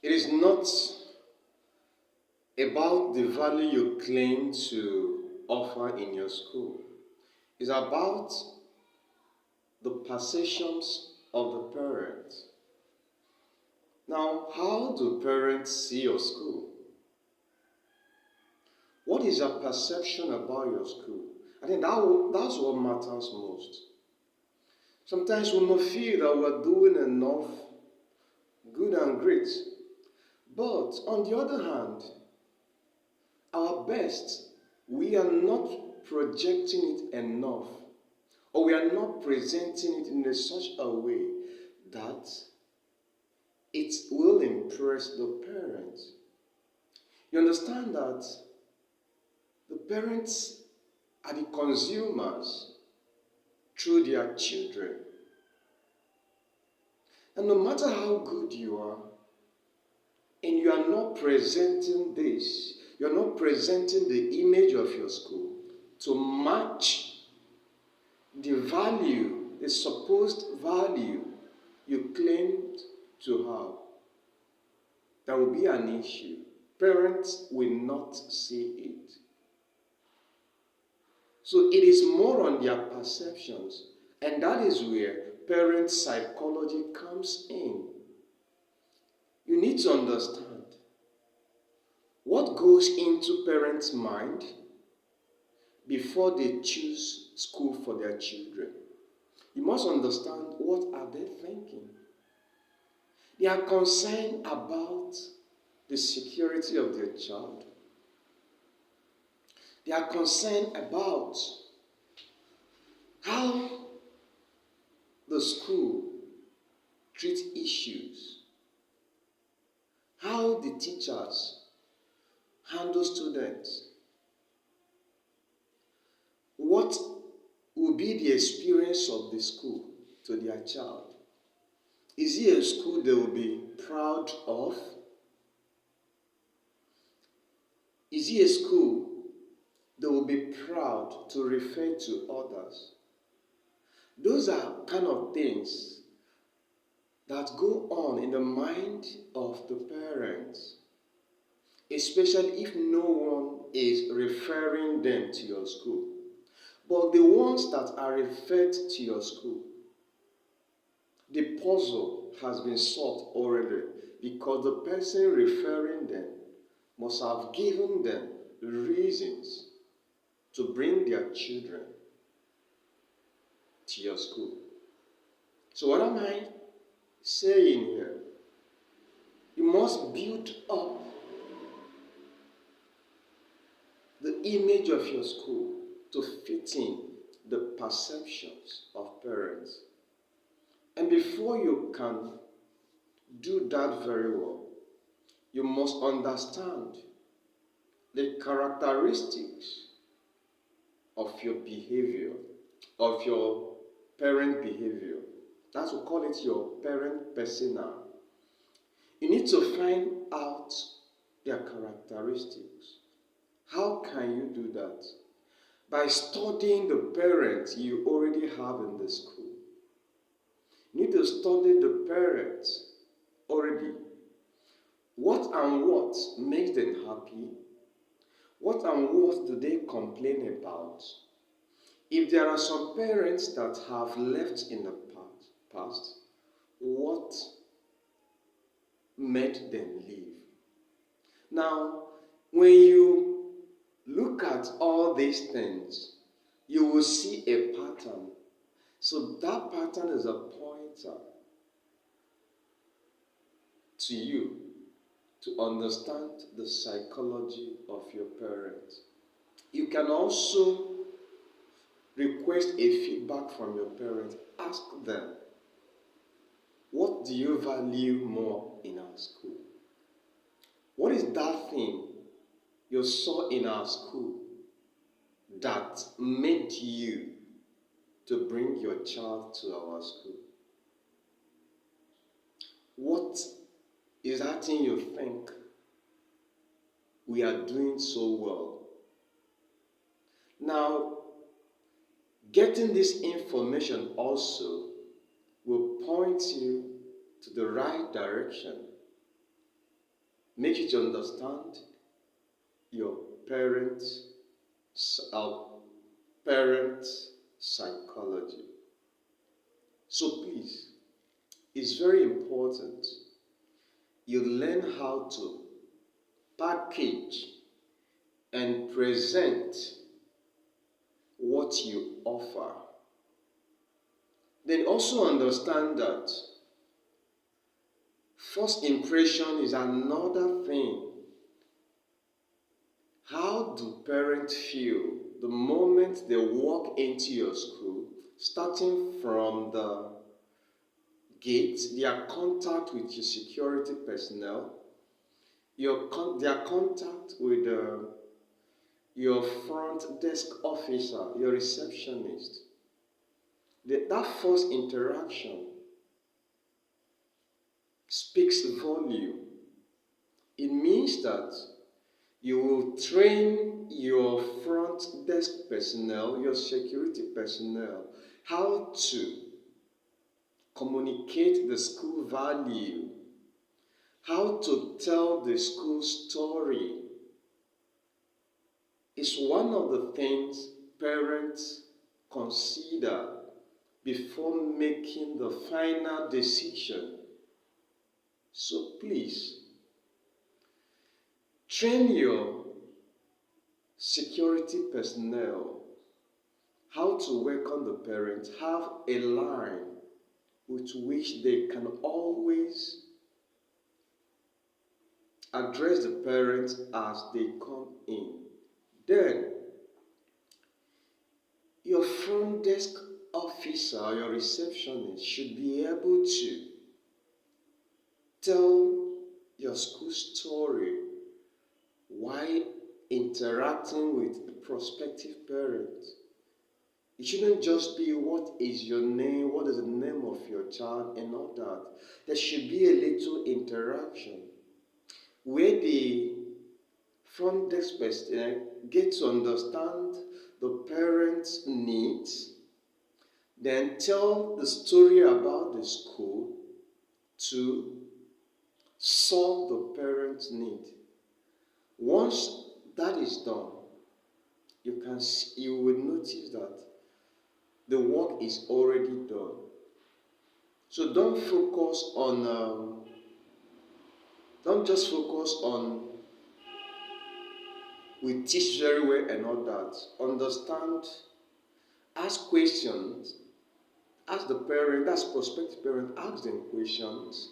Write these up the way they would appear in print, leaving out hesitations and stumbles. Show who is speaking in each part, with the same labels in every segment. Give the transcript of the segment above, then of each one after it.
Speaker 1: It is not about the value you claim to offer in your school. It's about the perceptions of the parents. Now, how do parents see your school? What is your perception about your school? I think that's what matters most. Sometimes we may feel that we're doing enough good and great, but on the other hand, our best, we are not projecting it enough, or we are not presenting it in such a way that it will impress the parents. You understand that the parents are the consumers through their children. And no matter how good you are, and you are not presenting this, you are not presenting the image of your school to match the value, the supposed value you claimed to have, there will be an issue. Parents will not see it. So it is more on their perceptions, and that is where parent psychology comes in. You need to understand what goes into parents' mind before they choose school for their children. You must understand, what are they thinking? They are concerned about the security of their child. They are concerned about how the school treats issues, how the teachers handle students, what will be the experience of the school to their child. Is it a school they will be proud of? Is it a school they will be proud to refer to others? Those are kind of things that go on in the mind of the parents, especially if no one is referring them to your school. But the ones that are referred to your school, the puzzle has been solved already, because the person referring them must have given them reasons to bring their children to your school. So what am I saying here? You must build up the image of your school to fit in the perceptions of parents. And before you can do that very well, you must understand the characteristics of your behavior, of your parent behavior. That's what we call it, your parent persona. You need to find out their characteristics. How can you do that? By studying the parents you already have in the school. You need to study the parents already. What and what makes them happy? What and what do they complain about? If there are some parents that have left in the past, what made them leave? Now, when you look at all these things, you will see a pattern. So that pattern is a pointer to you to understand the psychology of your parents. You can also request a feedback from your parents. Ask them, what do you value more in our school? What is that thing you saw in our school that made you to bring your child to our school? What is that thing you think we are doing so well? Now, getting this information also will point you to the right direction make you to understand your parents' uh, parents' psychology. So please, it's very important you learn how to package and present what you offer. Then also understand that first impression is another thing. How do parents feel the moment they walk into your school, starting from the gate, their contact with your security personnel, their contact with your front desk officer, your receptionist? That first interaction speaks volume. It means that you will train your front desk personnel, your security personnel, how to communicate the school value, how to tell the school story. Is one of the things parents consider before making the final decision. So please, train your security personnel how to welcome the parents, have a line with which they can always address the parents as they come in. Then, your front desk officer, your receptionist should be able to tell your school story while interacting with the prospective parents. It shouldn't just be what is your name, what is the name of your child, and all that. There should be a little interaction where the front desk person get to understand the parents' needs, then tell the story about the school to solve the parents' need. Once that is done, you will notice that the work is already done. So don't just focus on we teach very well and all that. Understand, ask questions, ask the parent, that's prospective parent, ask them questions.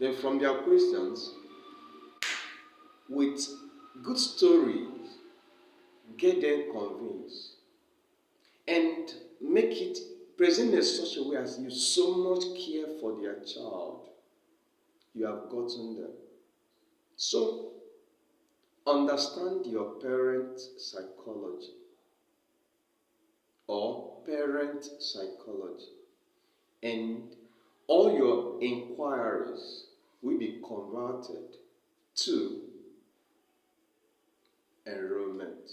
Speaker 1: Then from their questions, with good stories, get them convinced. And make it present in such a way as you so much care for their child. You have gotten them. So, understand your parent's psychology or parent psychology, and all your inquiries will be converted to enrollment.